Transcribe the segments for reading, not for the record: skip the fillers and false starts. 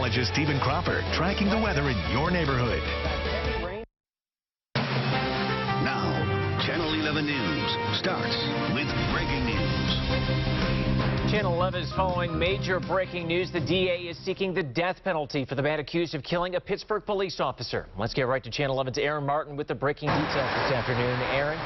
Meteorologist Stephen Crawford tracking the weather in your neighborhood. Now, Channel 11 News starts with breaking news. Channel 11 is following major breaking news. The DA is seeking the death penalty for the man accused of killing a Pittsburgh police officer. Let's get right to Channel 11's Aaron Martin with the breaking details this afternoon. Aaron?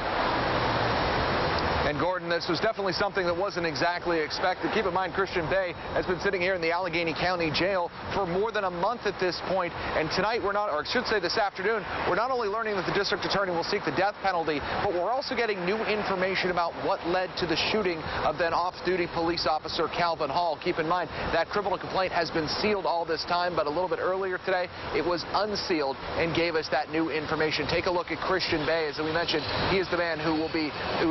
And Gordon, this was definitely something that wasn't exactly expected. Keep in mind, Christian Bay has been sitting here in the Allegheny County Jail for more than a month at this point. And tonight we're not, or I should say this afternoon, we're not only learning that the district attorney will seek the death penalty, but we're also getting new information about what led to the shooting of then off-duty police officer Calvin Hall. Keep in mind, that criminal complaint has been sealed all this time, but a little bit earlier today, it was unsealed and gave us that new information. Take a look at Christian Bay. As we mentioned, he is the man who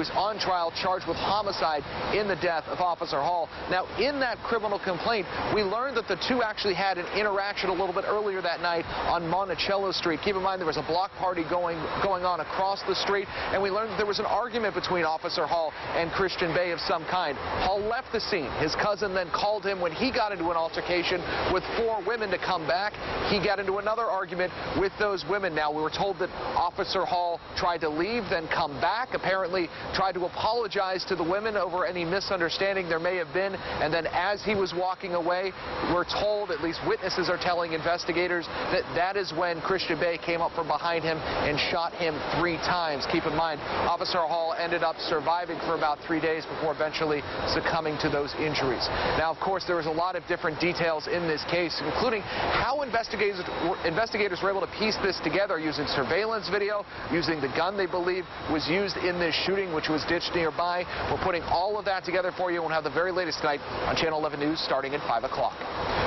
is on trial, charged with homicide in the death of Officer Hall. Now, in that criminal complaint, we learned that the two actually had an interaction a little bit earlier that night on Monticello Street. Keep in mind, there was a block party going on across the street, and we learned that there was an argument between Officer Hall and Christian Bay of some kind. Hall left the scene. His cousin then called him when he got into an altercation with 4 women to come back. He got into another argument with those women. Now, we were told that Officer Hall tried to leave, then come back, apparently tried to apologize to the women over any misunderstanding there may have been, and then as he was walking away, we're told, at least witnesses are telling investigators, that is when Christian Bay came up from behind him and shot him 3 times. Keep in mind, Officer Hall ended up surviving for about 3 days before eventually succumbing to those injuries. Now, of course, there was a lot of different details in this case, including how investigators were able to piece this together using surveillance video, using the gun they believe was used in this shooting, which was ditched nearby. We're putting all of that together for you, and we'll have the very latest tonight on Channel 11 News starting at 5 o'clock.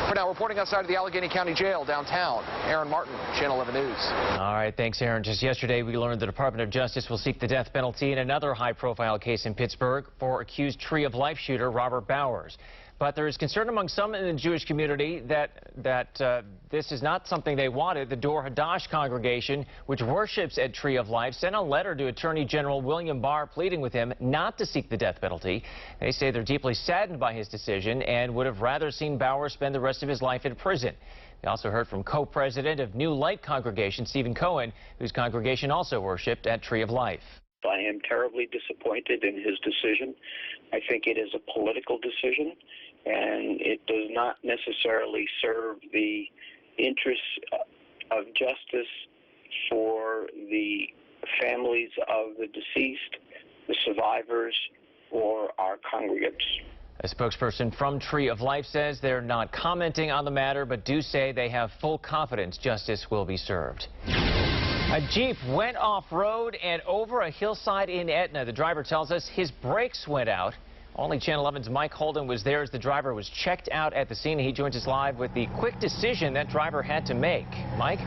For now, reporting outside of the Allegheny County Jail downtown, Aaron Martin, Channel 11 News. All right, thanks, Aaron. Just yesterday, we learned the Department of Justice will seek the death penalty in another high-profile case in Pittsburgh for accused Tree of Life shooter Robert Bowers. But there is concern among some in the Jewish community that this is not something they wanted. The Dor Hadash congregation, which worships at Tree of Life, sent a letter to Attorney General William Barr pleading with him not to seek the death penalty. They say they're deeply saddened by his decision and would have rather seen Bowers spend the rest of his life in prison. We also heard from co-president of New Light Congregation, Stephen Cohen, whose congregation also worshipped at Tree of Life. I am terribly disappointed in his decision. I think it is a political decision, and it does not necessarily serve the interests of justice for the families of the deceased, the survivors, or our congregants. A spokesperson from Tree of Life says they're not commenting on the matter, but do say they have full confidence justice will be served. A Jeep went off-road and over a hillside in Etna. The driver tells us his brakes went out. Only Channel 11's Mike Holden was there as the driver was checked out at the scene. He joins us live with the quick decision that driver had to make. Mike?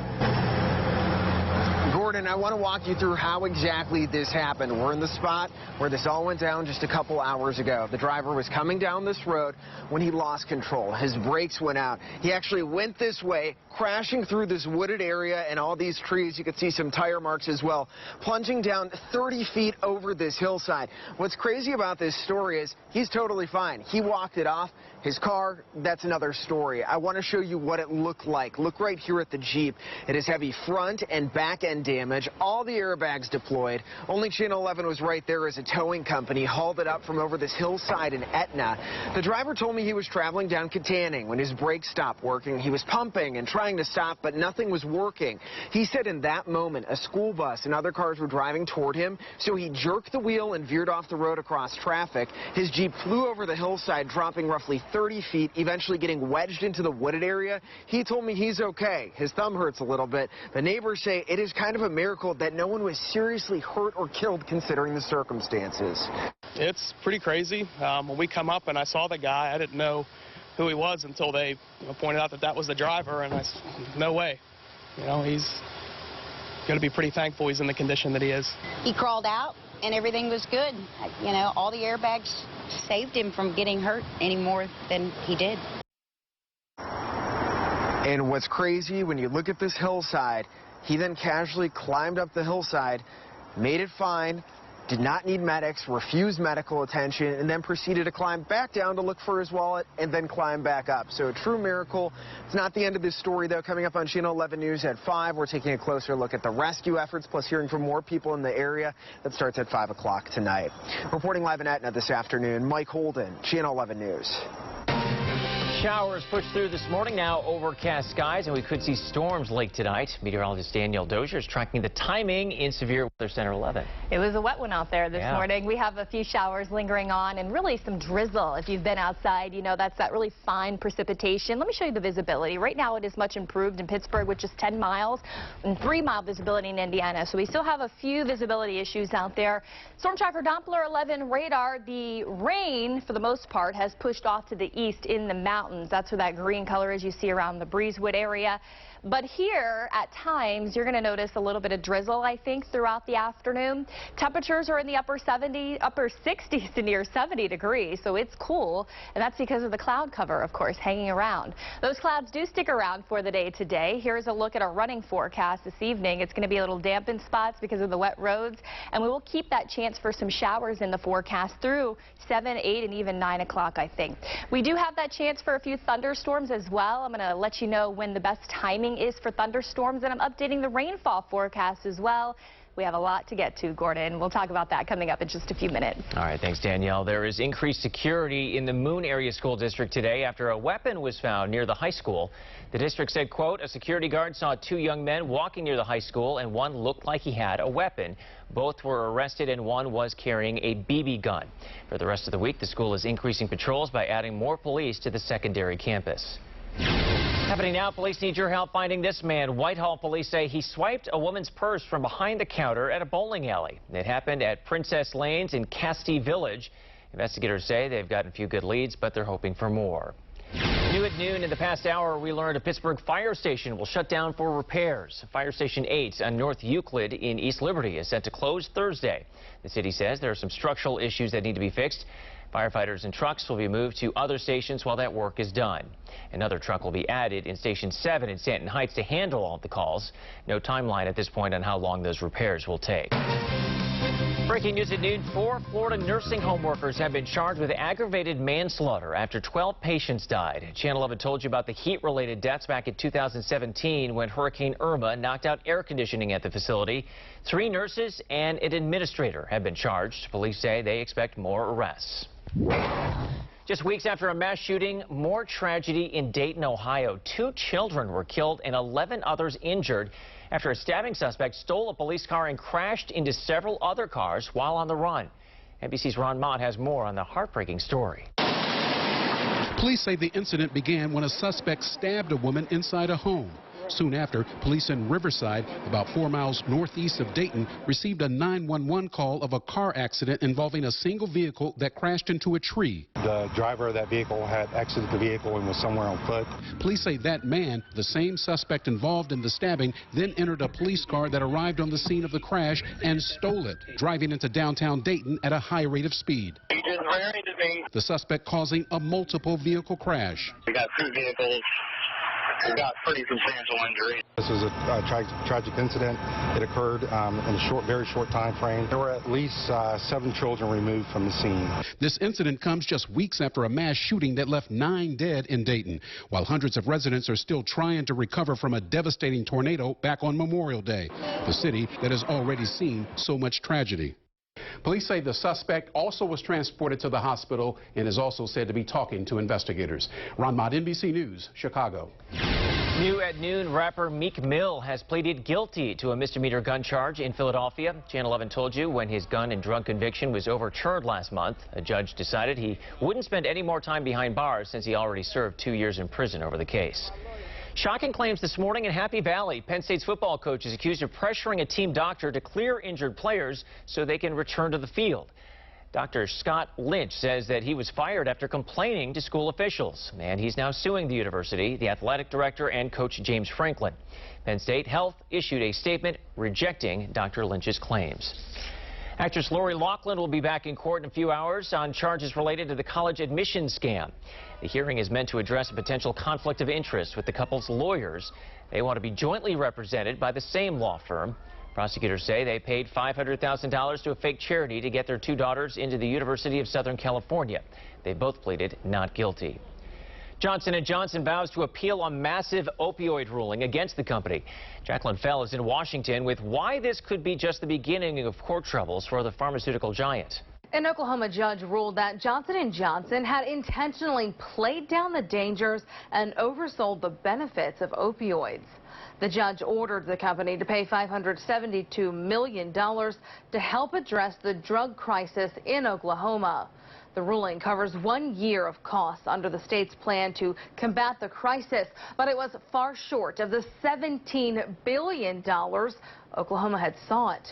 Gordon, I want to walk you through how exactly this happened. We're in the spot where this all went down just a couple hours ago. The driver was coming down this road when he lost control. His brakes went out. He actually went this way, crashing through this wooded area and all these trees. You could see some tire marks as well, plunging down 30 feet over this hillside. What's crazy about this story is he's totally fine. He walked it off. His car, that's another story. I want to show you what it looked like. Look right here at the Jeep. It has heavy front and back end damage. All the airbags deployed. Only Channel 11 was right there as a towing company hauled it up from over this hillside in Etna. The driver told me he was traveling down Katanning when his brakes stopped working. He was pumping and trying to stop, but nothing was working. He said in that moment, a school bus and other cars were driving toward him, so he jerked the wheel and veered off the road across traffic. His Jeep flew over the hillside, dropping roughly 30 feet, eventually getting wedged into the wooded area. He told me he's okay. His thumb hurts a little bit. The neighbors say it is kind of a miracle that no one was seriously hurt or killed considering the circumstances. It's pretty crazy. When we come up and I saw the guy, I didn't know who he was until they pointed out that that was the driver, and I said, no way. You know, he's going to be pretty thankful he's in the condition that he is. He crawled out and everything was good. You know, all the airbags saved him from getting hurt any more than he did. And what's crazy, when you look at this hillside, he then casually climbed up the hillside, made it fine, did not need medics, refused medical attention, and then proceeded to climb back down to look for his wallet and then climb back up. So a true miracle. It's not the end of this story, though. Coming up on Channel 11 News at 5, we're taking a closer look at the rescue efforts, plus hearing from more people in the area. That starts at 5 o'clock tonight. Reporting live in Etna this afternoon, Mike Holden, Channel 11 News. Showers pushed through this morning, now overcast skies, and we could see storms late tonight. Meteorologist Danielle Dozier is tracking the timing in Severe Weather Center 11. It was a wet one out there this morning. We have a few showers lingering on and really some drizzle. If you've been outside, you know that's that really fine precipitation. Let me show you the visibility. Right now it is much improved in Pittsburgh with just 10 miles and 3-mile visibility in Indiana. So we still have a few visibility issues out there. Storm Tracker Doppler 11 radar, the rain for the most part has pushed off to the east in the mountains. That's where that green color is you see around the Breezewood area. But here, at times, you're going to notice a little bit of drizzle, I think, throughout the afternoon. Temperatures are in the upper 60s to near 70 degrees, so it's cool. And that's because of the cloud cover, of course, hanging around. Those clouds do stick around for the day today. Here's a look at our running forecast this evening. It's going to be a little damp in spots because of the wet roads, and we will keep that chance for some showers in the forecast through 7, 8, and even 9 o'clock, I think. We do have that chance for a few thunderstorms as well. I'm going to let you know when the best timing is for thunderstorms, and I'm updating the rainfall forecast as well. We have a lot to get to, Gordon. We'll talk about that coming up in just a few minutes. All right, thanks, Danielle. There is increased security in the Moon Area School District today after a weapon was found near the high school. The district said, quote, a security guard saw 2 young men walking near the high school, and one looked like he had a weapon. Both were arrested, and one was carrying a BB gun. For the rest of the week, the school is increasing patrols by adding more police to the secondary campus. Happening now, police need your help finding this man. Whitehall police say he swiped a woman's purse from behind the counter at a bowling alley. It happened at Princess Lanes in Castee Village. Investigators say they've gotten a few good leads, but they're hoping for more. New at noon in the past hour, we learned a Pittsburgh fire station will shut down for repairs. Fire Station 8 on North Euclid in East Liberty is set to close Thursday. The city says there are some structural issues that need to be fixed. Firefighters and trucks will be moved to other stations while that work is done. Another truck will be added in Station 7 in Stanton Heights to handle all of the calls. No timeline at this point on how long those repairs will take. Breaking news at noon, 4 Florida nursing home workers have been charged with aggravated manslaughter after 12 patients died. Channel 11 told you about the heat-related deaths back in 2017 when Hurricane Irma knocked out air conditioning at the facility. 3 nurses and an administrator have been charged. Police say they expect more arrests. Just weeks after a mass shooting, more tragedy in Dayton, Ohio. 2 children were killed and 11 others injured after a stabbing suspect stole a police car and crashed into several other cars while on the run. NBC's Ron Mott has more on the heartbreaking story. Police say the incident began when a suspect stabbed a woman inside a home. Soon after, police in Riverside, about 4 miles northeast of Dayton, received a 911 call of a car accident involving a single vehicle that crashed into a tree. The driver of that vehicle had exited the vehicle and was somewhere on foot. Police say that man, the same suspect involved in the stabbing, then entered a police car that arrived on the scene of the crash and stole it, driving into downtown Dayton at a high rate of speed. He just ran into me. The suspect causing a multiple vehicle crash. We got 2 vehicles. We got pretty substantial injury. This was a tragic incident. It occurred in a very short time frame. There were at least 7 children removed from the scene. This incident comes just weeks after a mass shooting that left 9 dead in Dayton, while hundreds of residents are still trying to recover from a devastating tornado back on Memorial Day, the city that has already seen so much tragedy. Police say the suspect also was transported to the hospital and is also said to be talking to investigators. Ron Mott, NBC News, Chicago. New at noon, rapper Meek Mill has pleaded guilty to a misdemeanor gun charge in Philadelphia. Channel 11 told you when his gun and drug conviction was overturned last month, a judge decided he wouldn't spend any more time behind bars since he already served 2 years in prison over the case. Shocking claims this morning in Happy Valley. Penn State's football coach is accused of pressuring a team doctor to clear injured players so they can return to the field. Dr. Scott Lynch says that he was fired after complaining to school officials, and he's now suing the university, the athletic director, and coach James Franklin. Penn State Health issued a statement rejecting Dr. Lynch's claims. Actress Lori Loughlin will be back in court in a few hours on charges related to the college admissions scam. The hearing is meant to address a potential conflict of interest with the couple's lawyers. They want to be jointly represented by the same law firm. Prosecutors say they paid $500,000 to a fake charity to get their 2 daughters into the University of Southern California. They both pleaded not guilty. Johnson & Johnson vows to appeal a massive opioid ruling against the company. Jacqueline Fell is in Washington with why this could be just the beginning of court troubles for the pharmaceutical giant. An Oklahoma judge ruled that Johnson & Johnson had intentionally played down the dangers and oversold the benefits of opioids. The judge ordered the company to pay $572 million to help address the drug crisis in Oklahoma. The ruling covers 1 year of costs under the state's plan to combat the crisis, but it was far short of the $17 billion Oklahoma had sought.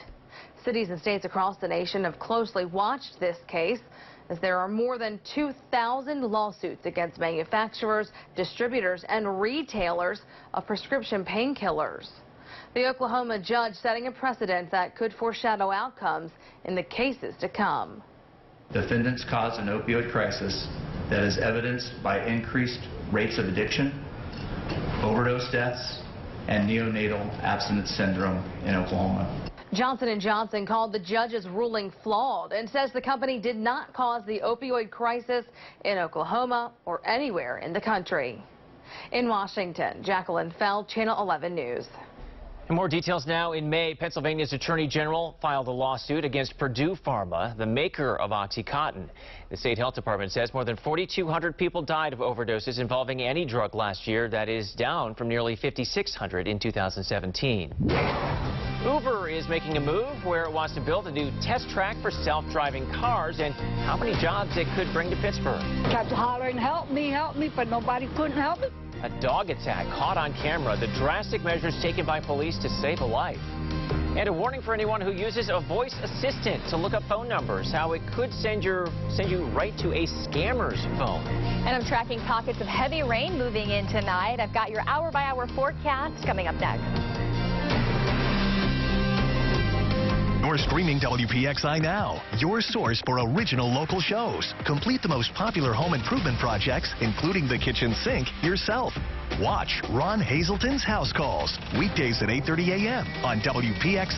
Cities and states across the nation have closely watched this case, as there are more than 2,000 lawsuits against manufacturers, distributors, and retailers of prescription painkillers. The Oklahoma judge setting a precedent that could foreshadow outcomes in the cases to come. Defendants caused an opioid crisis that is evidenced by increased rates of addiction, overdose deaths, and neonatal abstinence syndrome in Oklahoma. Johnson & Johnson called the judge's ruling flawed and says the company did not cause the opioid crisis in Oklahoma or anywhere in the country. In Washington, Jacqueline Fell, Channel 11 News. And more details now. In May, Pennsylvania's Attorney General filed a lawsuit against Purdue Pharma, the maker of OxyContin. The state health department says more than 4,200 people died of overdoses involving any drug last year. That is down from nearly 5,600 in 2017. Uber is making a move where it wants to build a new test track for self-driving cars and how many jobs it could bring to Pittsburgh. Kept hollering, help me, but nobody couldn't help it. A dog attack caught on camera, the drastic measures taken by police to save a life. And a warning for anyone who uses a voice assistant to look up phone numbers, how it could send you right to a scammer's phone. And I'm tracking pockets of heavy rain moving in tonight. I've got your hour-by-hour forecast coming up next. You're streaming WPXI now, your source for original local shows. Complete the most popular home improvement projects, including the kitchen sink, yourself. Watch Ron Hazelton's House Calls, weekdays at 8:30 a.m. on WPXI.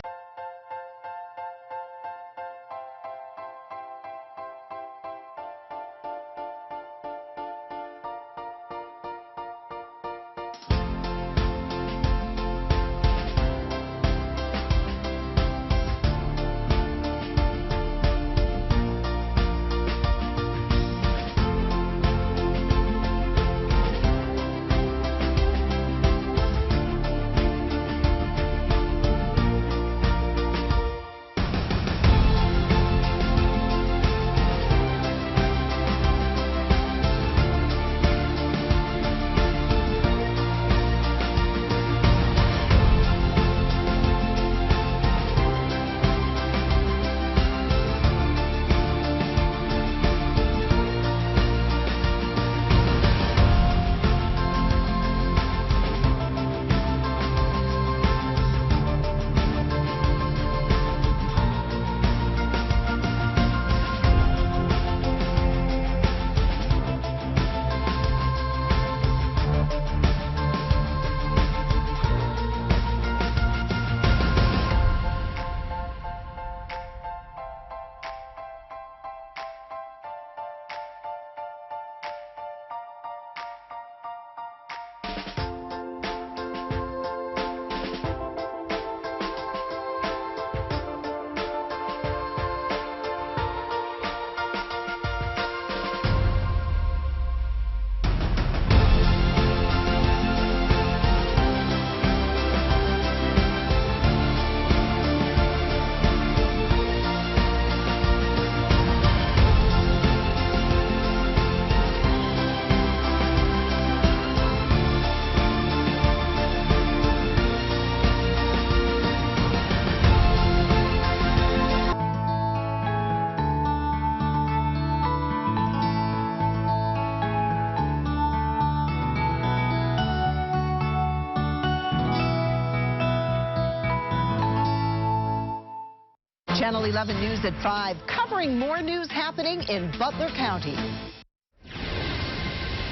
Channel 11 News at 5, covering more news happening in Butler County.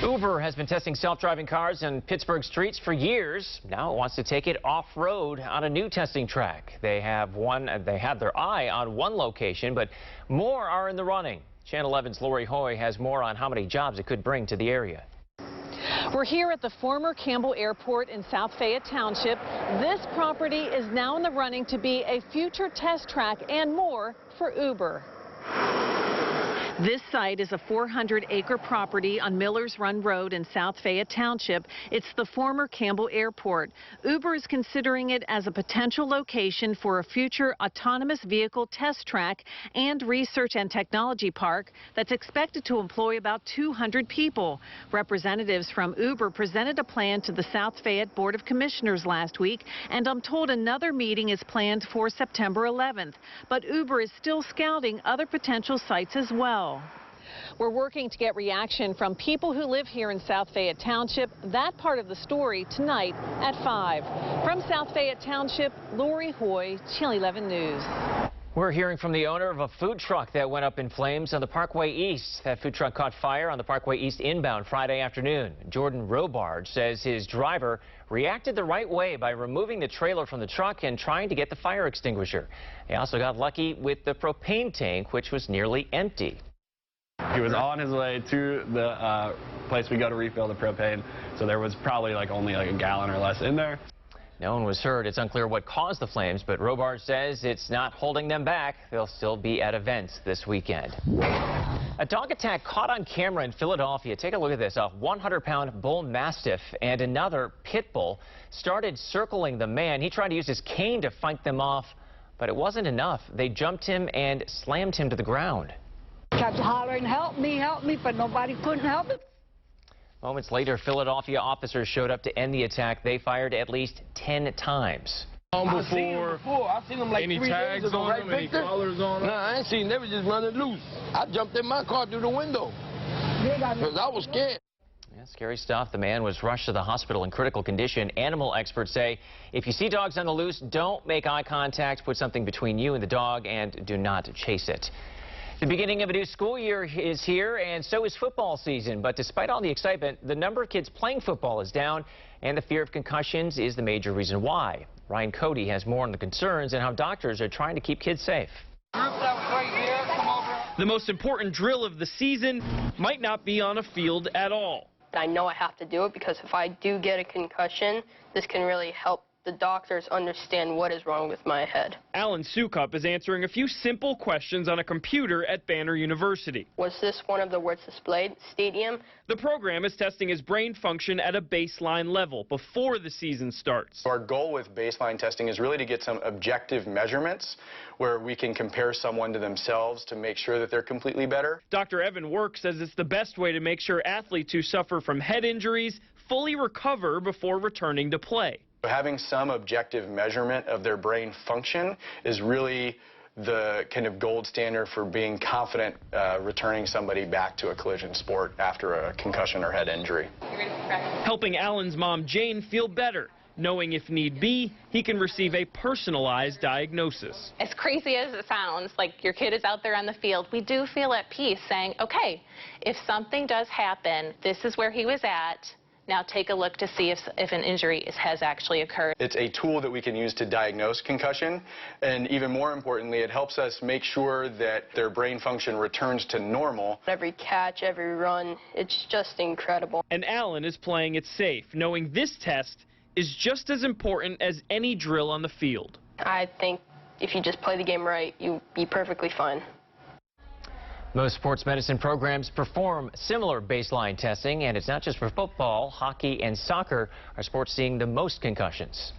Uber has been testing self-driving cars in Pittsburgh streets for years. Now it wants to take it off-road on a new testing track. They have their eye on one location, but more are in the running. Channel 11's Lori Hoy has more on how many jobs it could bring to the area. We're here at the former Campbell Airport in South Fayette Township. This property is now in the running to be a future test track and more for Uber. This site is a 400-acre property on Millers Run Road in South Fayette Township. It's the former Campbell Airport. Uber is considering it as a potential location for a future autonomous vehicle test track and research and technology park that's expected to employ about 200 people. Representatives from Uber presented a plan to the South Fayette Board of Commissioners last week, and I'm told another meeting is planned for September 11th. But Uber is still scouting other potential sites as well. We're working to get reaction from people who live here in South Fayette Township. That part of the story tonight at 5. From South Fayette Township, Lori Hoy, Channel 11 News. We're hearing from the owner of a food truck that went up in flames on the Parkway East. That food truck caught fire on the Parkway East inbound Friday afternoon. Jordan Robard says his driver reacted the right way by removing the trailer from the truck and trying to get the fire extinguisher. He also got lucky with the propane tank, which was nearly empty. He was on his way to the place we go to refill the propane, so there was probably only a gallon or less in there. No one was hurt. It's unclear what caused the flames, but Robard says it's not holding them back. They'll still be at events this weekend. A dog attack caught on camera in Philadelphia. Take a look at this. A 100-pound bull mastiff and another pit bull started circling the man. He tried to use his cane to fight them off, but it wasn't enough. They jumped him and slammed him to the ground. Kept hollering, help me, but nobody couldn't help him. Moments later, Philadelphia officers showed up to end the attack. They fired at least 10 times. I've seen them like any 3 tags days ago, on right, them, any collars on them? Nah, I ain't seen them. They was just running loose. I jumped in my car through the window because I was scared. Yeah, scary stuff. The man was rushed to the hospital in critical condition. Animal experts say if you see dogs on the loose, don't make eye contact. Put something between you and the dog and do not chase it. The beginning of a new school year is here, and so is football season. But despite all the excitement, the number of kids playing football is down, and the fear of concussions is the major reason why. Ryan Cody has more on the concerns and how doctors are trying to keep kids safe. The most important drill of the season might not be on a field at all. I know I have to do it because if I do get a concussion, this can really help the doctors understand what is wrong with my head. Alan Sukup is answering a few simple questions on a computer at Banner University. Was this one of the words displayed? Stadium? The program is testing his brain function at a baseline level before the season starts. Our goal with baseline testing is really to get some objective measurements where we can compare someone to themselves to make sure that they're completely better. Dr. Evan Work says it's the best way to make sure athletes who suffer from head injuries fully recover before returning to play. Having some objective measurement of their brain function is really the kind of gold standard for being confident returning somebody back to a collision sport after a concussion or head injury. Helping Alan's mom, Jane, feel better, knowing if need be, he can receive a personalized diagnosis. As crazy as it sounds, like your kid is out there on the field, we do feel at peace saying, okay, if something does happen, this is where he was at. Now take a look to see if an injury has actually occurred. It's a tool that we can use to diagnose concussion, and even more importantly, it helps us make sure that their brain function returns to normal. Every catch, every run, it's just incredible. And Alan is playing it safe, knowing this test is just as important as any drill on the field. I think if you just play the game right, you'll be perfectly fine. Most sports medicine programs perform similar baseline testing, and it's not just for football. Hockey and soccer are sports seeing the most concussions.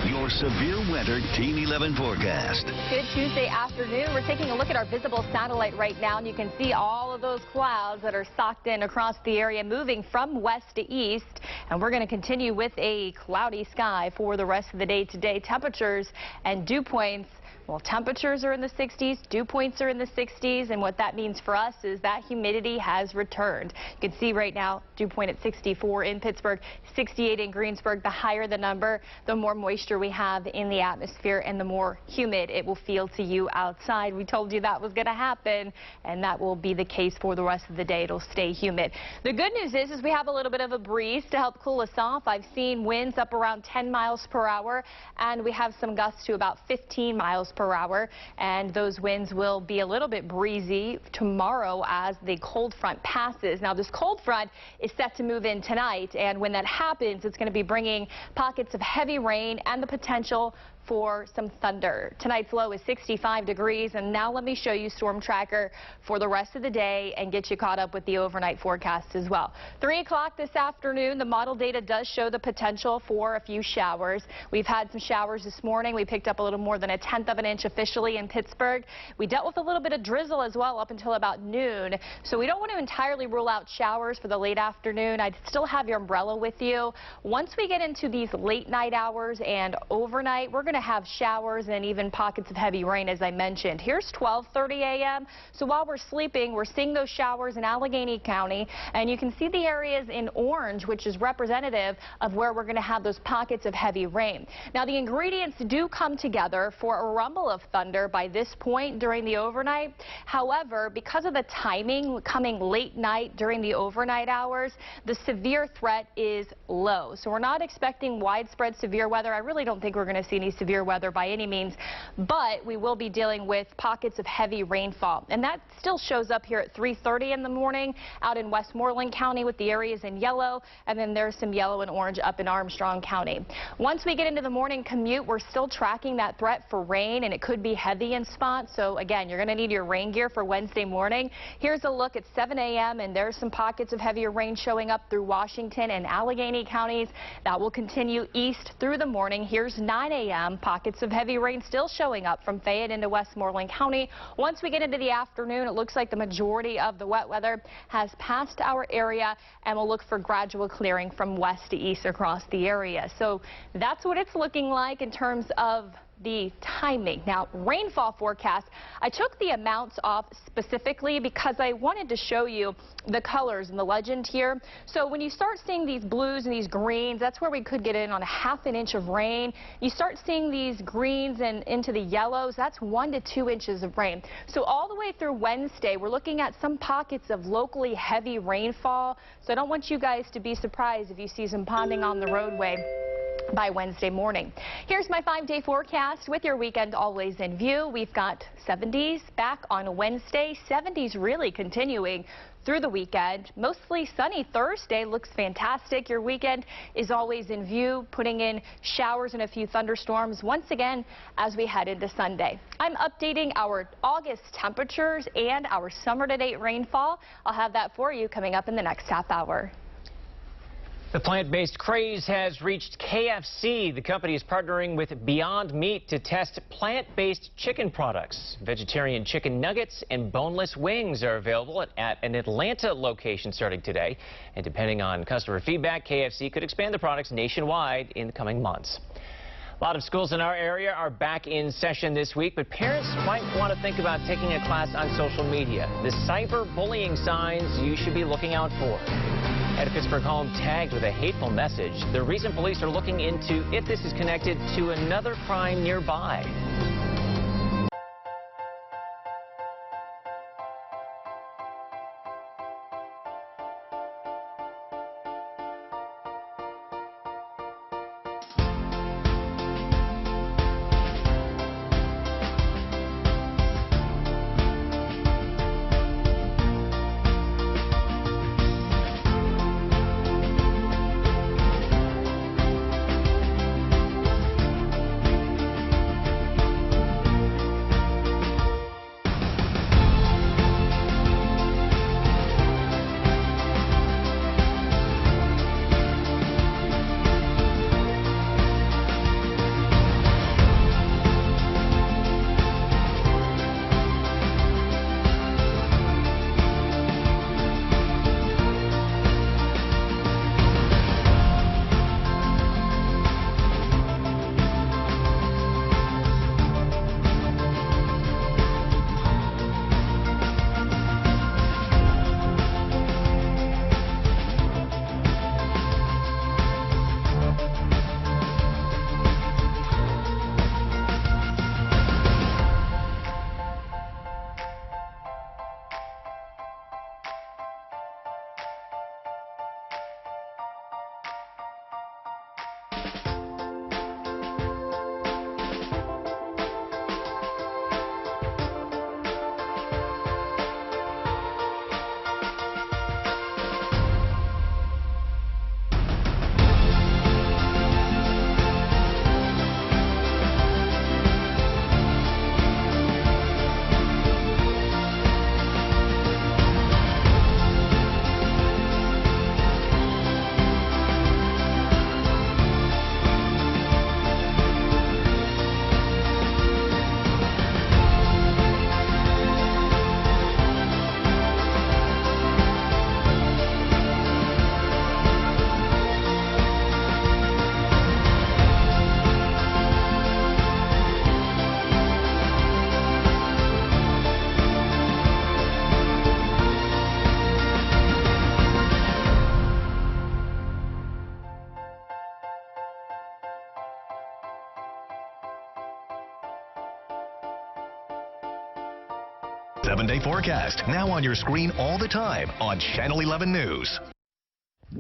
Your severe weather Team 11 forecast. Good Tuesday afternoon. We're taking a look at our visible satellite right now, and you can see all of those clouds that are socked in across the area, moving from west to east. And we're going to continue with a cloudy sky for the rest of the day today. Temperatures and dew points Well, temperatures are in the 60s, dew points are in the 60s, and what that means for us is that humidity has returned. You can see right now, dew point at 64 in Pittsburgh, 68 in Greensburg. The higher the number, the more moisture we have in the atmosphere and the more humid it will feel to you outside. We told you that was going to happen, and that will be the case for the rest of the day. It'll stay humid. The good news is we have a little bit of a breeze to help cool us off. I've seen winds up around 10 miles per hour, and we have some gusts to about 15 miles per hour, and those winds will be a little bit breezy tomorrow as the cold front passes. Now, this cold front is set to move in tonight, and when that happens, it's going to be bringing pockets of heavy rain and the potential for some thunder. Tonight's low is 65 degrees, and now let me show you Storm Tracker for the rest of the day and get you caught up with the overnight forecast as well. 3 o'clock this afternoon, the model data does show the potential for a few showers. We've had some showers this morning. We picked up a little more than 1/10 of an inch officially in Pittsburgh. We dealt with a little bit of drizzle as well up until about noon, so we don't want to entirely rule out showers for the late afternoon. I'd still have your umbrella with you. Once we get into these late night hours and overnight, we're going to have showers and even pockets of heavy rain, as I mentioned. Here's 12:30 a.m. So while we're sleeping, we're seeing those showers in Allegheny County, and you can see the areas in orange, which is representative of where we're going to have those pockets of heavy rain. Now, the ingredients do come together for a rumble of thunder by this point during the overnight. However, because of the timing coming late night during the overnight hours, the severe threat is low. So we're not expecting widespread severe weather. I really don't think we're going to see any severe weather by any means, but we will be dealing with pockets of heavy rainfall, and that still shows up here at 3:30 in the morning out in Westmoreland County with the areas in yellow, and then there's some yellow and orange up in Armstrong County. Once we get into the morning commute, we're still tracking that threat for rain, and it could be heavy in spots. So again, you're going to need your rain gear for Wednesday morning. Here's a look at 7 a.m. and there's some pockets of heavier rain showing up through Washington and Allegheny counties. That will continue east through the morning. Here's 9 a.m. Pockets of heavy rain still showing up from Fayette into Westmoreland County. Once we get into the afternoon, it looks like the majority of the wet weather has passed our area, and we'll look for gradual clearing from west to east across the area. So that's what it's looking like in terms of the timing. Now, rainfall forecast, I took the amounts off specifically because I wanted to show you the colors and the legend here. So when you start seeing these blues and these greens, that's where we could get in on 1/2 an inch of rain. You start seeing these greens and into the yellows, that's 1 to 2 inches of rain. So all the way through Wednesday, we're looking at some pockets of locally heavy rainfall. So I don't want you guys to be surprised if you see some ponding on the roadway by Wednesday morning. Here's my 5-day forecast with your weekend always in view. We've got 70s back on Wednesday, 70s really continuing through the weekend. Mostly sunny Thursday, looks fantastic. Your weekend is always in view, putting in showers and a few thunderstorms once again as we head into Sunday. I'm updating our August temperatures and our summer to date rainfall. I'll have that for you coming up in the next half hour. The plant-based craze has reached KFC. The company is partnering with Beyond Meat to test plant-based chicken products. Vegetarian chicken nuggets and boneless wings are available at an Atlanta location starting today. And depending on customer feedback, KFC could expand the products nationwide in the coming months. A lot of schools in our area are back in session this week, but parents might want to think about taking a class on social media. The cyberbullying signs you should be looking out for. At a Pittsburgh home tagged with a hateful message. The reason police are looking into if this is connected to another crime nearby. 7-day forecast, now on your screen all the time on Channel 11 News.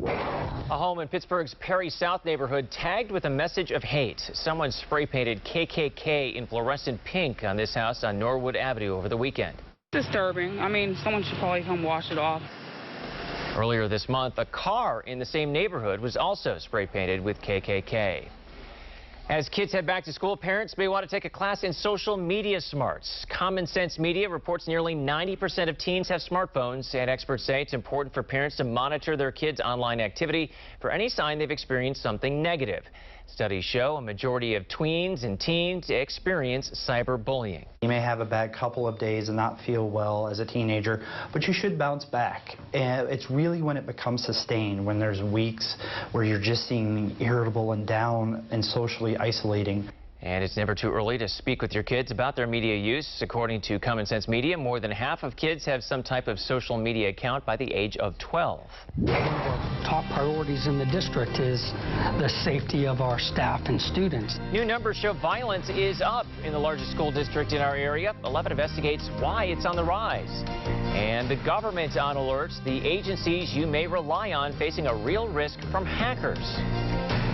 A home in Pittsburgh's Perry South neighborhood tagged with a message of hate. Someone spray painted KKK in fluorescent pink on this house on Norwood Avenue over the weekend. Disturbing. I mean, someone should probably come wash it off. Earlier this month, a car in the same neighborhood was also spray painted with KKK. As kids head back to school, parents may want to take a class in social media smarts. Common Sense Media reports nearly 90% of teens have smartphones, and experts say it's important for parents to monitor their kids' online activity for any sign they've experienced something negative. Studies show a majority of tweens and teens experience cyberbullying. You may have a bad couple of days and not feel well as a teenager, but you should bounce back. And it's really when it becomes sustained, when there's weeks where you're just seeing irritable and down and socially isolating. And it's never too early to speak with your kids about their media use. According to Common Sense Media, more than half of kids have some type of social media account by the age of 12. One of our top priorities in the district is the safety of our staff and students. New numbers show violence is up in the largest school district in our area. 11 investigates why it's on the rise. And the government's on alert. The agencies you may rely on facing a real risk from hackers.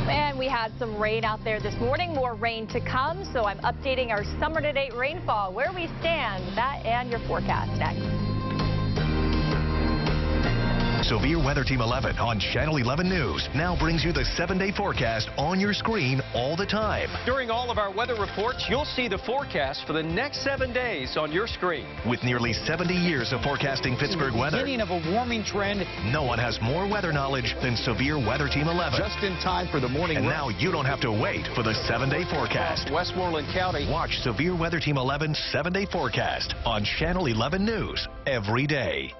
And we had some rain out there this morning, more rain to come, so I'm updating our summer to date rainfall, where we stand, that and your forecast next. Severe Weather Team 11 on Channel 11 News now brings you the 7-day forecast on your screen all the time. During all of our weather reports, you'll see the forecast for the next 7 days on your screen. With nearly 70 years of forecasting Pittsburgh weather, Beginning of a warming trend. No one has more weather knowledge than Severe Weather Team 11. Just in time for the morning. And now you don't have to wait for the 7-day forecast. Westmoreland County. Watch Severe Weather Team 11's 7-day forecast on Channel 11 News every day.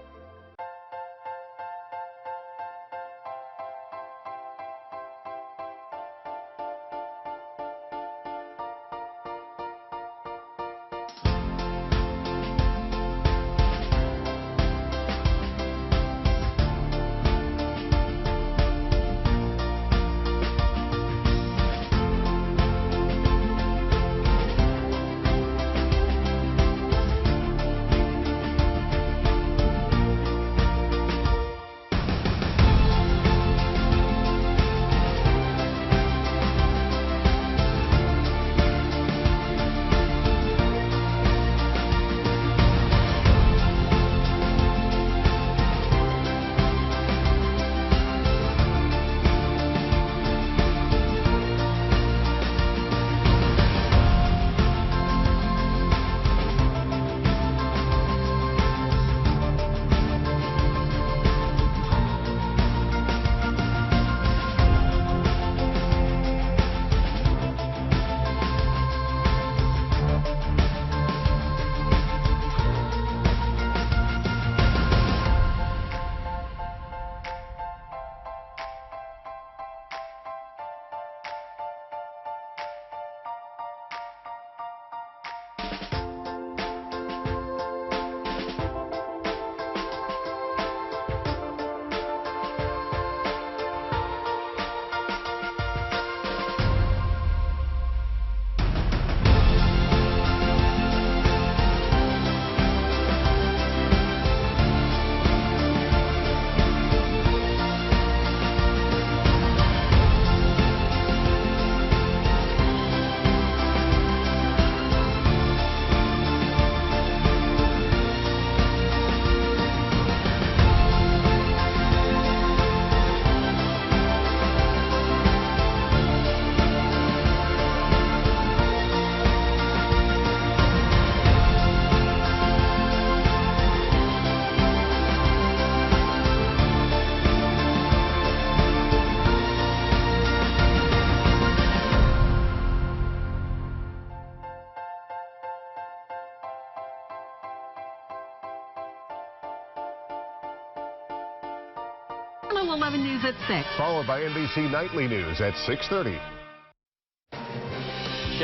Channel 11 News at 6. Followed by NBC Nightly News at 6:30.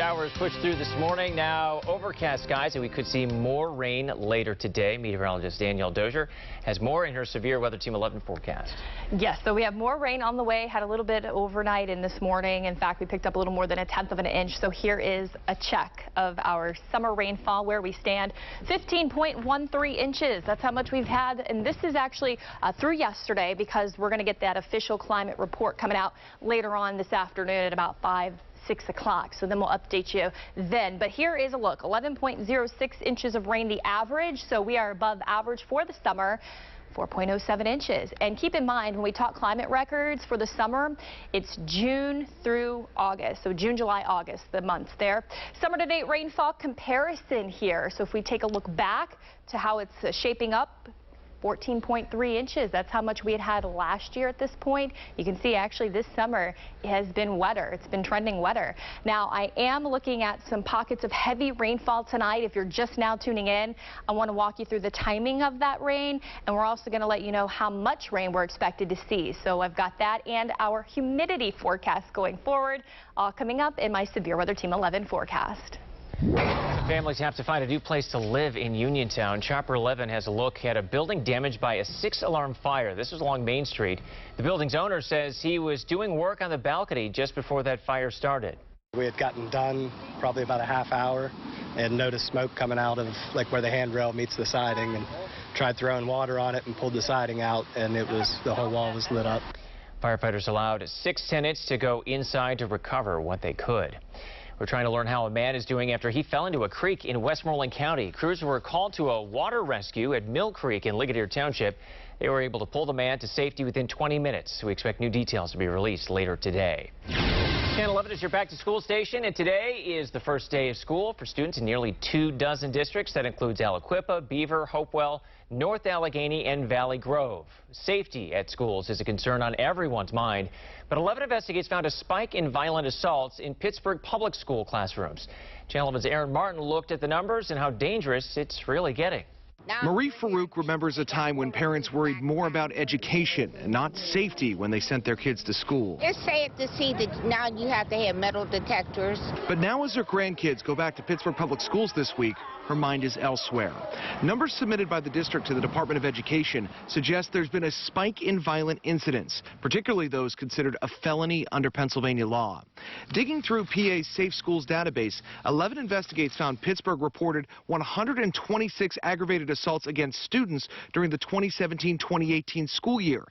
showers pushed through this morning. Now overcast skies, and we could see more rain later today. Meteorologist Danielle Dozier has more in her Severe Weather Team 11 forecast. Yes, so we have more rain on the way. Had a little bit overnight in this morning. In fact, we picked up a little more than 1/10 of an inch. So here is a check of our summer rainfall where we stand. 15.13 inches. That's how much we've had. And this is actually through yesterday, because we're going to get that official climate report coming out later on this afternoon at about 6 o'clock. So then we'll update you then. But here is a look. 11.06 inches of rain, the average. So we are above average for the summer. 4.07 inches. And keep in mind, when we talk climate records for the summer, it's June through August. So June, July, August, the months there. Summer to date rainfall comparison here. So if we take a look back to how it's shaping up, 14.3 inches. That's how much we had last year at this point. You can see actually this summer has been wetter. It's been trending wetter. Now I am looking at some pockets of heavy rainfall tonight. If you're just now tuning in, I want to walk you through the timing of that rain, and we're also going to let you know how much rain we're expected to see. So I've got that and our humidity forecast going forward, all coming up in my Severe Weather Team 11 forecast. Families have to find a new place to live in Uniontown. Chopper 11 has a look at a building damaged by a 6-alarm fire. This was along Main Street. The building's owner says he was doing work on the balcony just before that fire started. We had gotten done probably about a half hour and noticed smoke coming out of like where the handrail meets the siding, and tried throwing water on it and pulled the siding out, and the whole wall was lit up. Firefighters allowed 6 tenants to go inside to recover what they could. We're trying to learn how a man is doing after he fell into a creek in Westmoreland County. Crews were called to a water rescue at Mill Creek in Ligonier Township. They were able to pull the man to safety within 20 minutes. We expect new details to be released later today. Channel 11 is your back-to-school station, and today is the first day of school for students in nearly 24 districts. That includes Aliquippa, Beaver, Hopewell, North Allegheny, and Valley Grove. Safety at schools is a concern on everyone's mind, but 11 Investigates found a spike in violent assaults in Pittsburgh public school classrooms. Channel 11's Aaron Martin looked at the numbers and how dangerous it's really getting. Marie Farouk remembers a time when parents worried more about education and not safety when they sent their kids to school. It's sad to see that now you have to have metal detectors. But now as her grandkids go back to Pittsburgh Public Schools this week, her mind is elsewhere. Numbers submitted by the district to the Department of Education suggest there's been a spike in violent incidents, particularly those considered a felony under Pennsylvania law. Digging through PA's Safe Schools database, 11 Investigates found Pittsburgh reported 126 aggravated assaults against students during the 2017-2018 school year.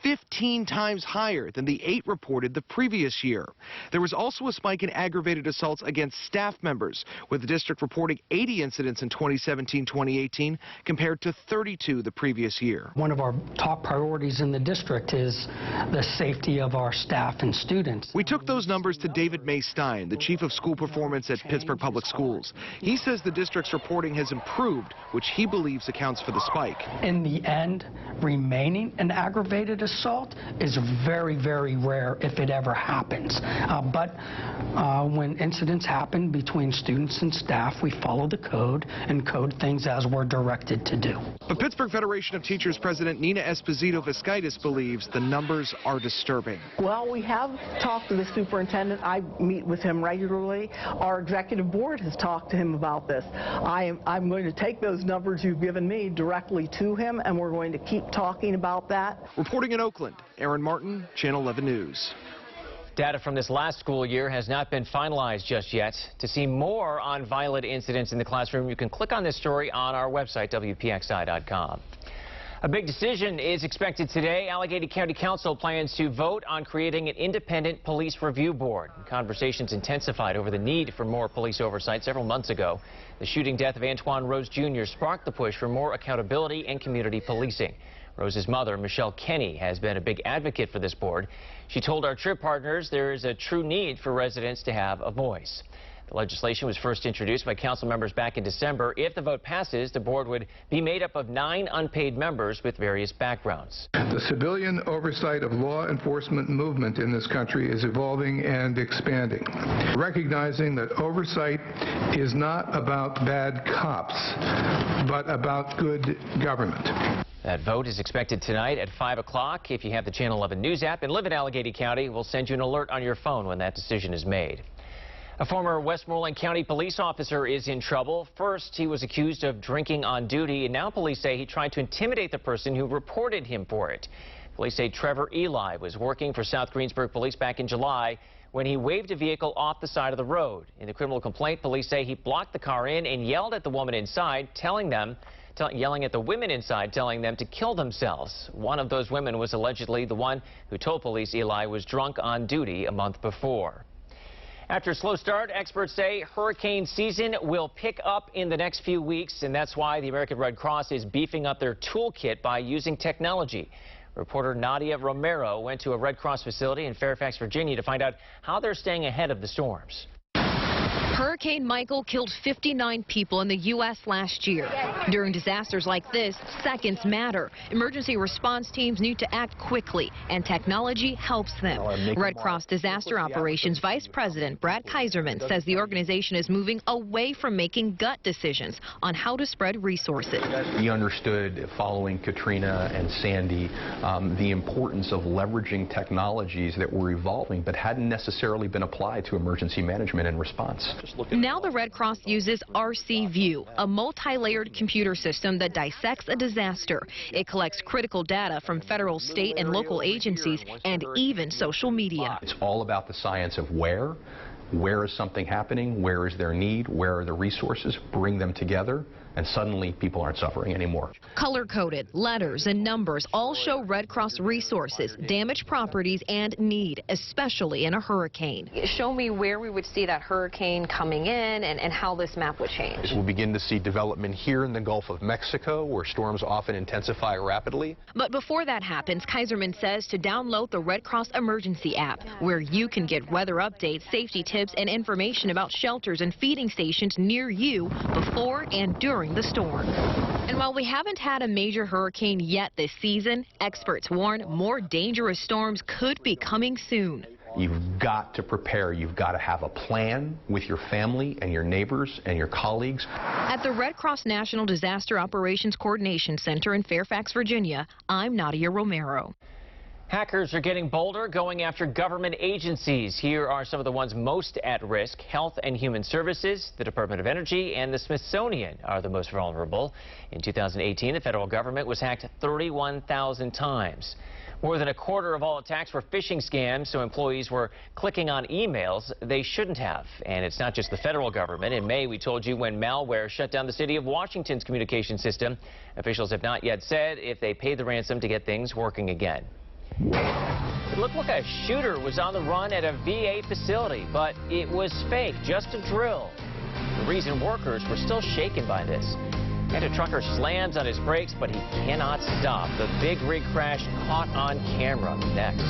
15 times higher than the 8 reported the previous year. There was also a spike in aggravated assaults against staff members, with the district reporting 80 incidents in 2017-2018 compared to 32 the previous year. One of our top priorities in the district is the safety of our staff and students. We took those numbers to David May Stein, the chief of school performance at Pittsburgh Public Schools. He says the district's reporting has improved, which he believes accounts for the spike. In the end, remaining an aggravated assault is very, very rare if it ever happens. But when incidents happen between students and staff, we follow the code and code things as we're directed to do. But Pittsburgh Federation of Teachers President Nina Esposito-Viscaitis believes the numbers are disturbing. Well, we have talked to the superintendent. I meet with him regularly. Our executive board has talked to him about this. I'm going to take those numbers you've given me directly to him, and we're going to keep talking about that. Reporting in Oakland, Aaron Martin, Channel 11 News. Data from this last school year has not been finalized just yet. To see more on violent incidents in the classroom, you can click on this story on our website, WPXI.com. A big decision is expected today. Allegheny County Council plans to vote on creating an independent police review board. Conversations intensified over the need for more police oversight several months ago. The shooting death of Antoine Rose Jr. sparked the push for more accountability and community policing. Rose's mother, Michelle Kenny, has been a big advocate for this board. She told our trip partners there is a true need for residents to have a voice. The legislation was first introduced by council members back in December. If the vote passes, the board would be made up of 9 unpaid members with various backgrounds. The civilian oversight of law enforcement movement in this country is evolving and expanding. Recognizing that oversight is not about bad cops, but about good government. That vote is expected tonight at 5 o'clock. If you have the Channel 11 News app and live in Allegheny County, we'll send you an alert on your phone when that decision is made. A former Westmoreland County police officer is in trouble. First, he was accused of drinking on duty, and now police say he tried to intimidate the person who reported him for it. Police say Trevor Eli was working for South Greensburg Police back in July when he waved a vehicle off the side of the road. In the criminal complaint, police say he blocked the car in and yelled at the woman inside, yelling at the women inside, telling them to kill themselves. One of those women was allegedly the one who told police Eli was drunk on duty a month before. After a slow start, experts say hurricane season will pick up in the next few weeks, and that's why the American Red Cross is beefing up their toolkit by using technology. Reporter Nadia Romero went to a Red Cross facility in Fairfax, Virginia to find out how they're staying ahead of the storms. Hurricane Michael killed 59 people in the U.S. last year. During disasters like this, seconds matter. Emergency response teams need to act quickly, and technology helps them. Red Cross Disaster Operations Vice President Brad Kaiserman says the organization is moving away from making gut decisions on how to spread resources. We understood following Katrina and Sandy the importance of leveraging technologies that were evolving but hadn't necessarily been applied to emergency management and response. Now the Red Cross uses RCView, a multi-layered computer system that dissects a disaster. It collects critical data from federal, state, and local agencies and even social media. It's all about the science of where is something happening, where is their need, where are the resources, bring them together, and suddenly people aren't suffering anymore. Color-coded letters and numbers all show Red Cross resources, damaged properties, and need, especially in a hurricane. Show me where we would see that hurricane coming in and how this map would change. We'll begin to see development here in the Gulf of Mexico, where storms often intensify rapidly. But before that happens, Kaiserman says to download the Red Cross Emergency app, where you can get weather updates, safety tips, and information about shelters and feeding stations near you before and during the storm. And while we haven't had a major hurricane yet this season, experts warn more dangerous storms could be coming soon. You've got to prepare. You've got to have a plan with your family and your neighbors and your colleagues. At the Red Cross National Disaster Operations Coordination Center in Fairfax, Virginia, I'm Nadia Romero. Hackers are getting bolder, going after government agencies. Here are some of the ones most at risk. Health and Human Services, the Department of Energy, and the Smithsonian are the most vulnerable. In 2018, the federal government was hacked 31,000 times. More than a quarter of all attacks were phishing scams, so employees were clicking on emails they shouldn't have. And it's not just the federal government. In May, we told you when malware shut down the city of Washington's communication system. Officials have not yet said if they paid the ransom to get things working again. It looked like a shooter was on the run at a VA facility, but it was fake, just a drill. The reason workers were still shaken by this. And a trucker slams on his brakes, but he cannot stop. The big rig crash caught on camera. Next.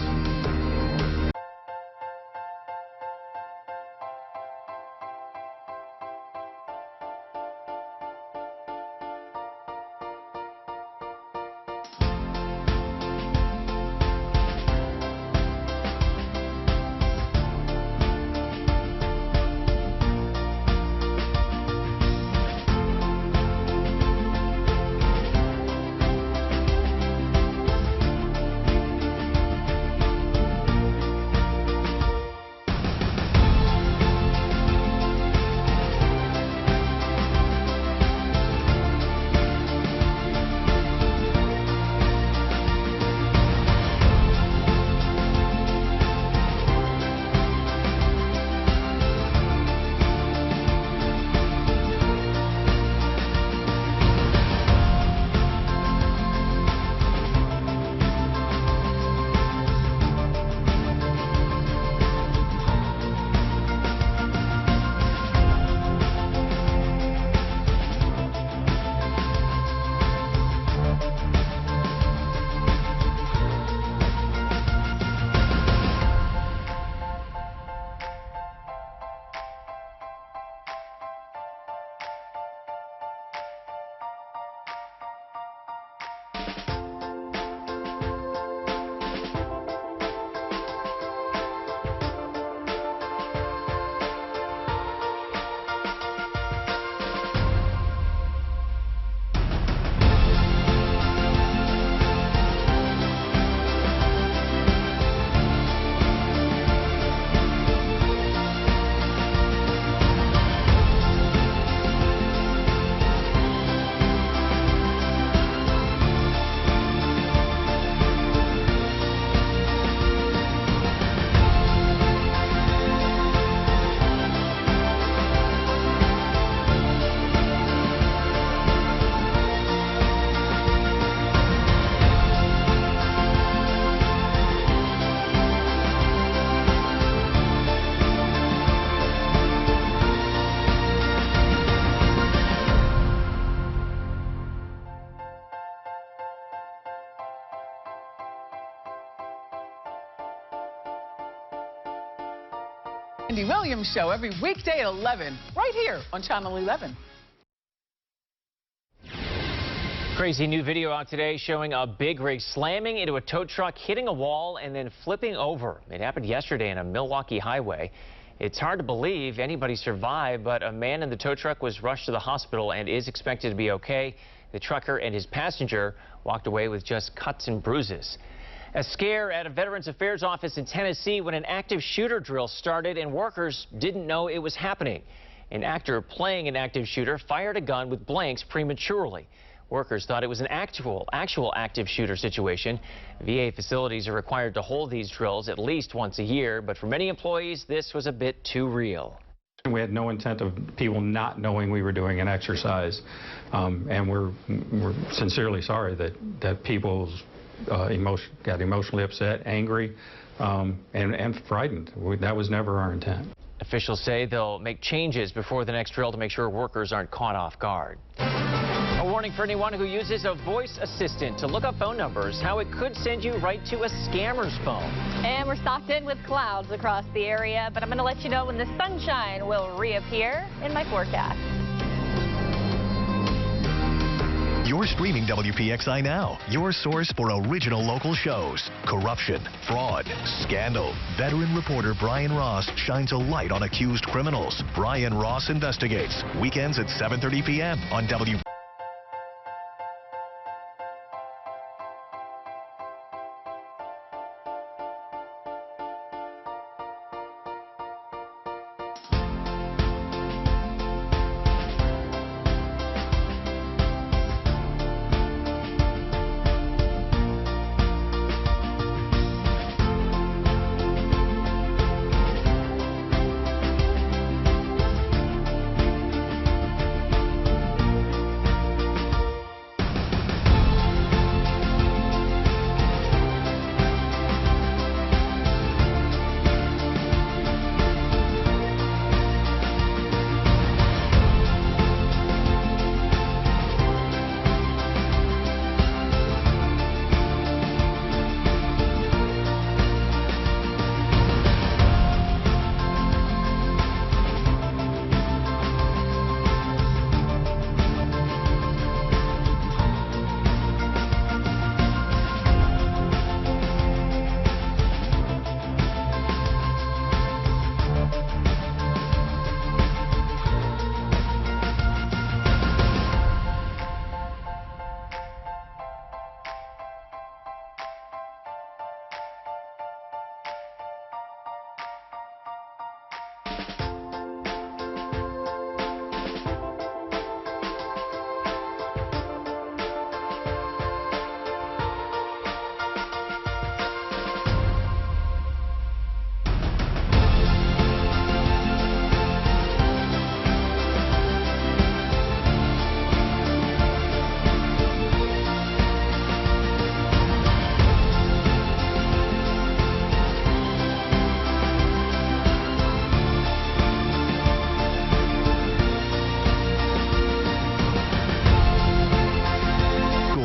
Andy Williams Show every weekday at 11, right here on Channel 11. Crazy new video out today showing a big rig slamming into a tow truck, hitting a wall, and then flipping over. It happened yesterday on a Milwaukee highway. It's hard to believe anybody survived, but a man in the tow truck was rushed to the hospital and is expected to be okay. The trucker and his passenger walked away with just cuts and bruises. A scare at a Veterans Affairs office in Tennessee when an active shooter drill started and workers didn't know it was happening. An actor playing an active shooter fired a gun with blanks prematurely. Workers thought it was an actual active shooter situation. VA facilities are required to hold these drills at least once a year, but for many employees, this was a bit too real. We had no intent of people not knowing we were doing an exercise, and we're sincerely sorry that people got emotionally upset, angry, and frightened. That was never our intent. Officials say they'll make changes before the next drill to make sure workers aren't caught off guard. A warning for anyone who uses a voice assistant to look up phone numbers, how it could send you right to a scammer's phone. And we're stocked in with clouds across the area, but I'm going to let you know when the sunshine will reappear in my forecast. You're streaming WPXI Now, your source for original local shows. Corruption, fraud, scandal. Veteran reporter Brian Ross shines a light on accused criminals. Brian Ross Investigates. Weekends at 7:30 p.m. on WPXI.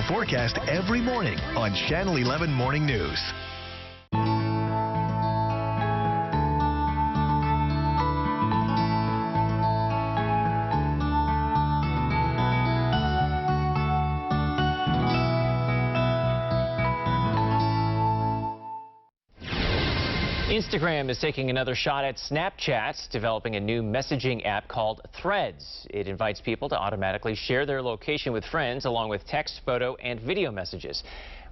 Forecast every morning on Channel 11 Morning News. Instagram is taking another shot at Snapchat, developing a new messaging app called Threads. It invites people to automatically share their location with friends along with text, photo, and video messages.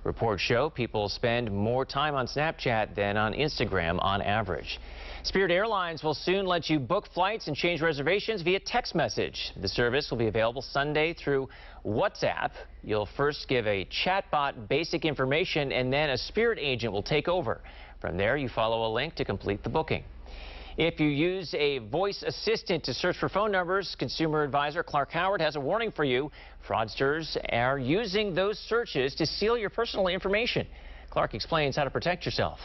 Reports show people spend more time on Snapchat than on Instagram on average. Spirit Airlines will soon let you book flights and change reservations via text message. The service will be available Sunday through WhatsApp. You'll first give a chatbot basic information, and then a Spirit agent will take over. From there, you follow a link to complete the booking. If you use a voice assistant to search for phone numbers, consumer advisor Clark Howard has a warning for you. Fraudsters are using those searches to steal your personal information. Clark explains how to protect yourself.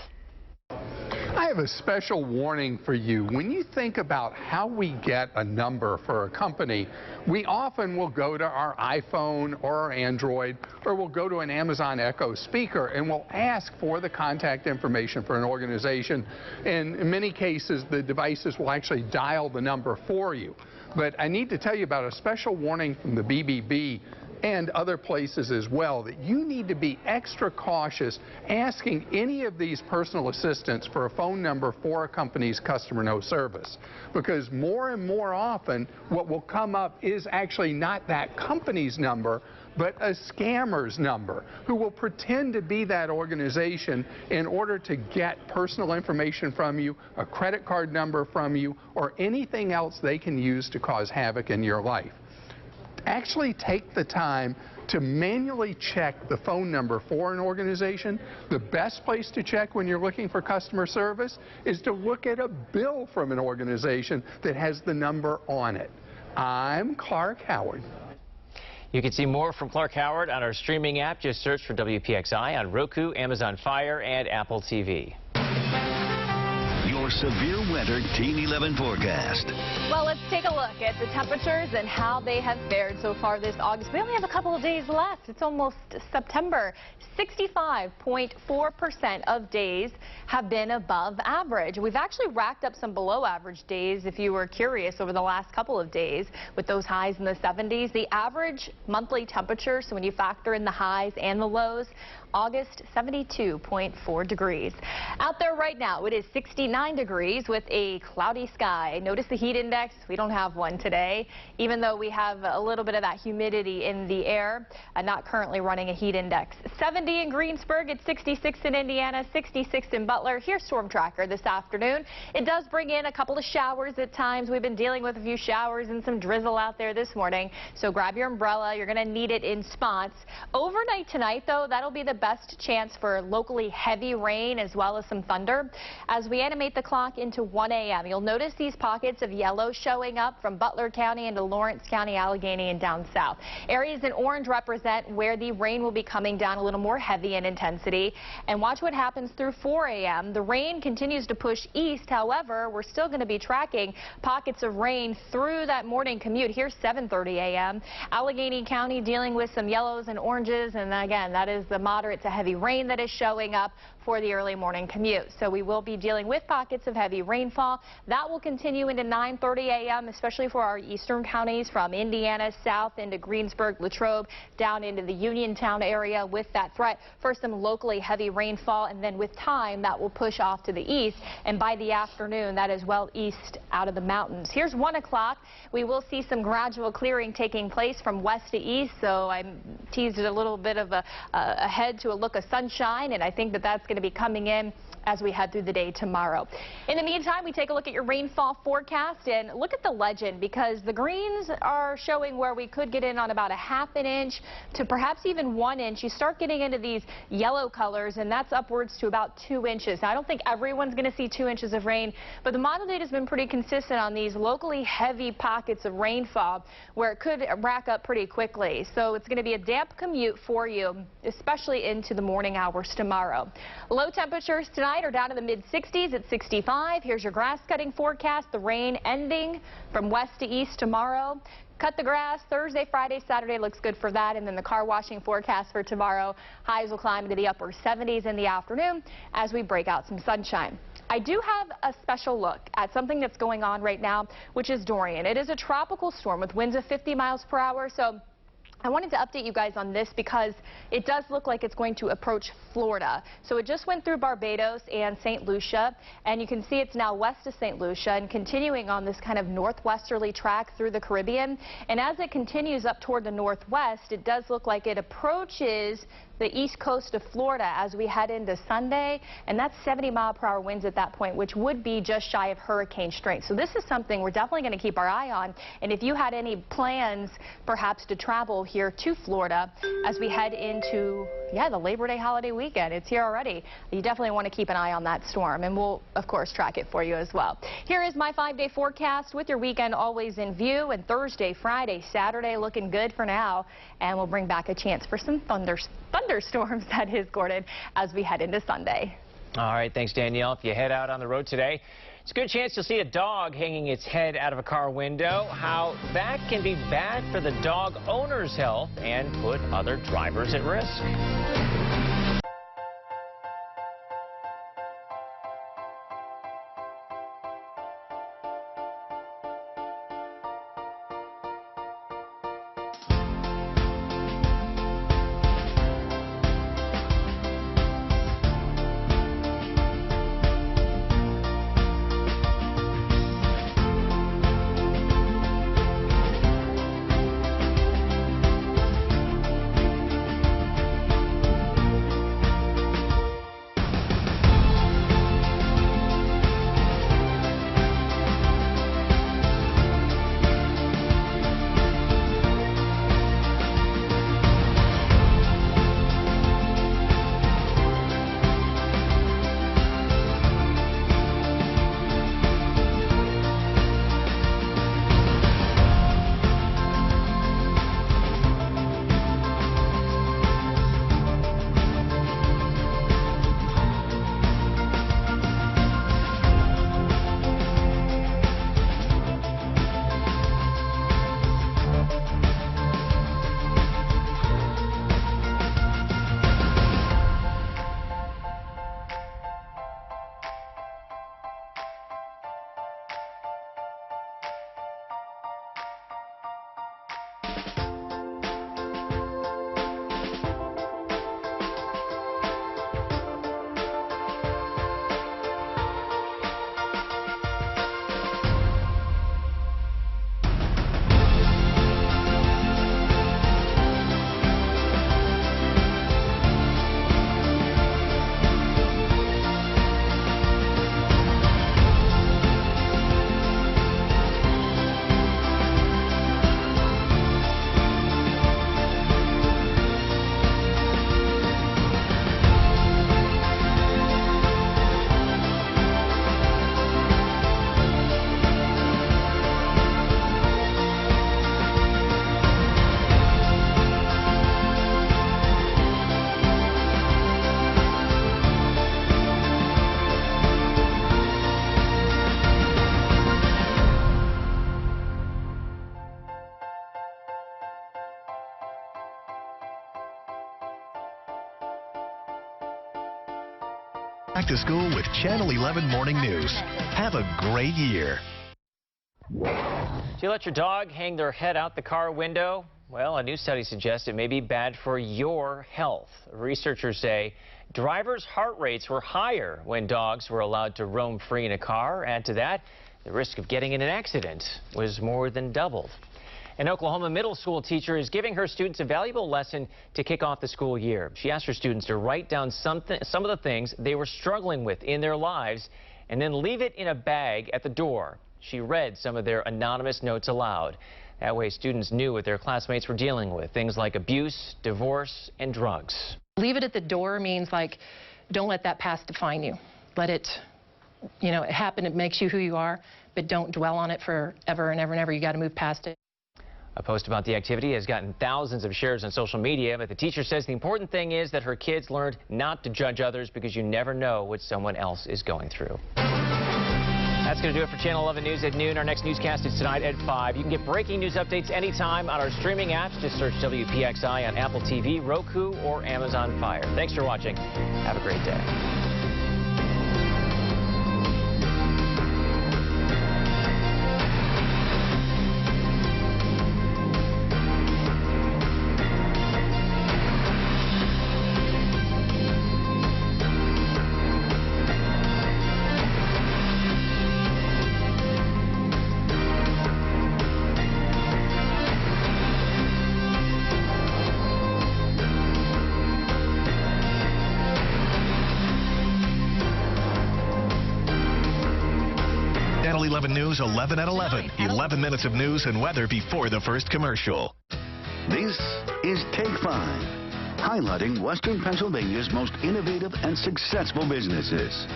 I have a special warning for you. When you think about how we get a number for a company, we often will go to our iPhone or our Android, or we'll go to an Amazon Echo speaker and we'll ask for the contact information for an organization. And in many cases, the devices will actually dial the number for you. But I need to tell you about a special warning from the BBB and other places as well, that you need to be extra cautious asking any of these personal assistants for a phone number for a company's customer no service. Because more and more often, what will come up is actually not that company's number, but a scammer's number who will pretend to be that organization in order to get personal information from you, a credit card number from you, or anything else they can use to cause havoc in your life. Actually take the time to manually check the phone number for an organization. The best place to check when you're looking for customer service is to look at a bill from an organization that has the number on it. I'm Clark Howard. You can see more from Clark Howard on our streaming app. Just search for WPXI on Roku, Amazon Fire, and Apple TV. Your severe weather Team 11 forecast. Well, let's take a look at the temperatures and how they have fared so far this August. We only have a couple of days left. It's almost September. 65.4% of days have been above average. We've actually racked up some below average days, if you were curious, over the last couple of days with those highs in the 70s. The average monthly temperature, so when you factor in the highs and the lows, August, 72.4 degrees. Out there right now, it is 69 degrees with a cloudy sky. Notice the heat index. We don't have one today, even though we have a little bit of that humidity in the air. Not currently running a heat index. 70 in Greensburg, it's 66 in Indiana, 66 in Butler. Here's Storm Tracker this afternoon. It does bring in a couple of showers at times. We've been dealing with a few showers and some drizzle out there this morning, so grab your umbrella. You're going to need it in spots. Overnight tonight, though, that'll be the best chance for locally heavy rain as well as some thunder. As we animate the clock into 1 a.m., you'll notice these pockets of yellow showing up from Butler County into Lawrence County, Allegheny, and down south. Areas in orange represent where the rain will be coming down a little more heavy in intensity. And watch what happens through 4 a.m. The rain continues to push east. However, we're still going to be tracking pockets of rain through that morning commute. Here's 7:30 a.m. Allegheny County dealing with some yellows and oranges, and again, that is the moderate to heavy rain that is showing up for the early morning commute. So we will be dealing with pockets of heavy rainfall. That will continue into 9:30 a.m., especially for our eastern counties from Indiana south into Greensburg, Latrobe, down into the Uniontown area with that threat for some locally heavy rainfall. And then with time, that will push off to the east. And by the afternoon, that is well east out of the mountains. Here's 1 o'clock. We will see some gradual clearing taking place from west to east. So I teased it a little bit of ahead to a look of sunshine, and I think that that's going to be coming in as we head through the day tomorrow. In the meantime, we take a look at your rainfall forecast and look at the legend, because the greens are showing where we could get in on about a ½ an inch to perhaps even 1 inch. You start getting into these yellow colors, and that's upwards to about 2 inches. Now, I don't think everyone's going to see 2 inches of rain, but the model data has been pretty consistent on these locally heavy pockets of rainfall where it could rack up pretty quickly. So it's going to be a damp commute for you, especially into the morning hours tomorrow. Low temperatures tonight are down in the mid-60s at 65. Here's your grass cutting forecast. The rain ending from west to east tomorrow. Cut the grass Thursday, Friday, Saturday looks good for that. And then the car washing forecast for tomorrow. Highs will climb into the upper 70s in the afternoon as we break out some sunshine. I do have a special look at something that's going on right now, which is Dorian. It is a tropical storm with winds of 50 miles per hour. So I wanted to update you guys on this because it does look like it's going to approach Florida. So it just went through Barbados and St. Lucia, and you can see it's now west of St. Lucia and continuing on this kind of northwesterly track through the Caribbean. And as it continues up toward the northwest, it does look like it approaches the east coast of Florida as we head into Sunday, and that's 70-mile-per-hour winds at that point, which would be just shy of hurricane strength. So this is something we're definitely going to keep our eye on. And if you had any plans perhaps to travel here to Florida as we head into the Labor Day holiday weekend, it's here already, you definitely want to keep an eye on that storm, and we'll of course track it for you as well. Here is my 5-day forecast with your weekend always in view, and Thursday, Friday, Saturday looking good for now, and we'll bring back a chance for some thunderstorms, that is, Gordon, as we head into Sunday. All right, thanks, Danielle. If you head out on the road today, it's a good chance you'll see a dog hanging its head out of a car window. How that can be bad for the dog owner's health and put other drivers at risk. Back to school with Channel 11 Morning News. Have a great year. Do you let your dog hang their head out the car window? Well, a new study suggests it may be bad for your health. Researchers say drivers' heart rates were higher when dogs were allowed to roam free in a car. Add to that, the risk of getting in an accident was more than doubled. An Oklahoma middle school teacher is giving her students a valuable lesson to kick off the school year. She asked her students to write down some of the things they were struggling with in their lives and then leave it in a bag at the door. She read some of their anonymous notes aloud. That way students knew what their classmates were dealing with, things like abuse, divorce, and drugs. Leave it at the door means, like, don't let that past define you. Let it, it happen. It makes you who you are, but don't dwell on it forever and ever and ever. You got to move past it. A post about the activity has gotten thousands of shares on social media, but the teacher says the important thing is that her kids learned not to judge others because you never know what someone else is going through. That's going to do it for Channel 11 News at noon. Our next newscast is tonight at 5. You can get breaking news updates anytime on our streaming apps. Just search WPXI on Apple TV, Roku, or Amazon Fire. Thanks for watching. Have a great day. Channel 11 News, 11 at 11. 11 minutes of news and weather before the first commercial. This is Take 5, highlighting Western Pennsylvania's most innovative and successful businesses.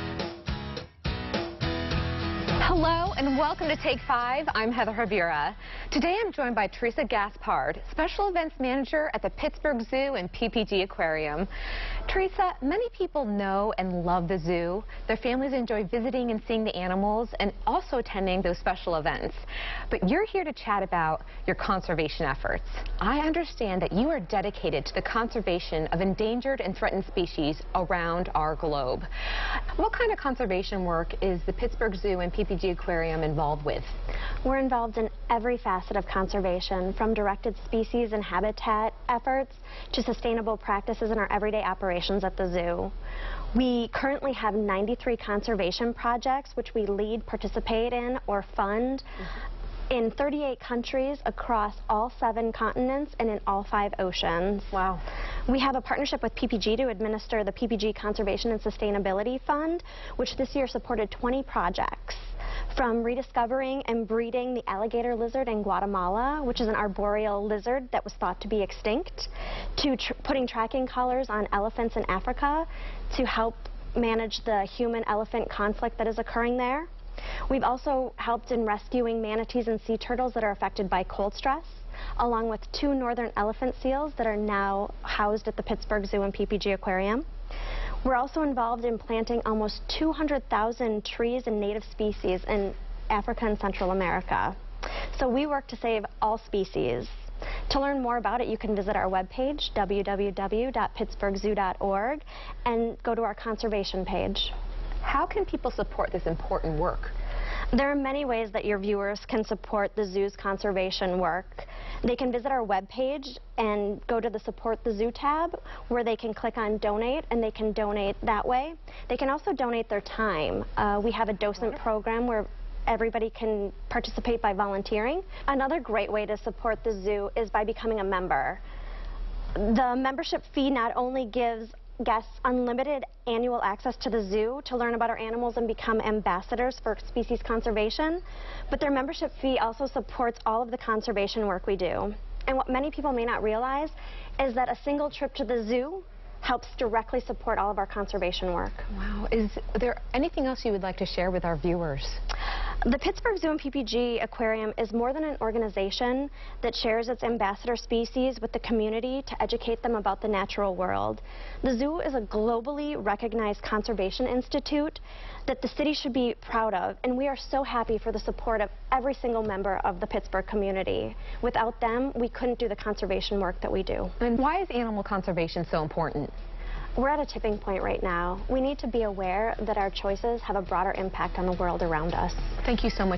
Hello and welcome to Take 5. I'm Heather Rivera. Today I'm joined by Teresa Gaspard, Special Events Manager at the Pittsburgh Zoo and PPG Aquarium. Teresa, many people know and love the zoo. Their families enjoy visiting and seeing the animals and also attending those special events. But you're here to chat about your conservation efforts. I understand that you are dedicated to the conservation of endangered and threatened species around our globe. What kind of conservation work is the Pittsburgh Zoo and PPG Aquarium involved with? We're involved in every facet of conservation, from directed species and habitat efforts to sustainable practices in our everyday operations at the zoo. We currently have 93 conservation projects which we lead, participate in, or fund in 38 countries across all 7 continents and in all 5 oceans. Wow. We have a partnership with PPG to administer the PPG Conservation and Sustainability Fund, which this year supported 20 projects, from rediscovering and breeding the alligator lizard in Guatemala, which is an arboreal lizard that was thought to be extinct, to putting tracking collars on elephants in Africa to help manage the human-elephant conflict that is occurring there. We've also helped in rescuing manatees and sea turtles that are affected by cold stress, along with 2 northern elephant seals that are now housed at the Pittsburgh Zoo and PPG Aquarium. We're also involved in planting almost 200,000 trees and native species in Africa and Central America. So we work to save all species. To learn more about it, you can visit our webpage, www.pittsburghzoo.org, and go to our conservation page. How can people support this important work? There are many ways that your viewers can support the zoo's conservation work. They can visit our webpage and go to the Support the Zoo tab, where they can click on Donate, and they can donate that way. They can also donate their time. We have a docent program where everybody can participate by volunteering. Another great way to support the zoo is by becoming a member. The membership fee not only gives guests unlimited annual access to the zoo to learn about our animals and become ambassadors for species conservation, but their membership fee also supports all of the conservation work we do. And what many people may not realize is that a single trip to the zoo helps directly support all of our conservation work. Wow. Is there anything else you would like to share with our viewers? The Pittsburgh Zoo and PPG Aquarium is more than an organization that shares its ambassador species with the community to educate them about the natural world. The zoo is a globally recognized conservation institute that the city should be proud of, and we are so happy for the support of every single member of the Pittsburgh community. Without them, we couldn't do the conservation work that we do. And why is animal conservation so important? We're at a tipping point right now. We need to be aware that our choices have a broader impact on the world around us. Thank you so much.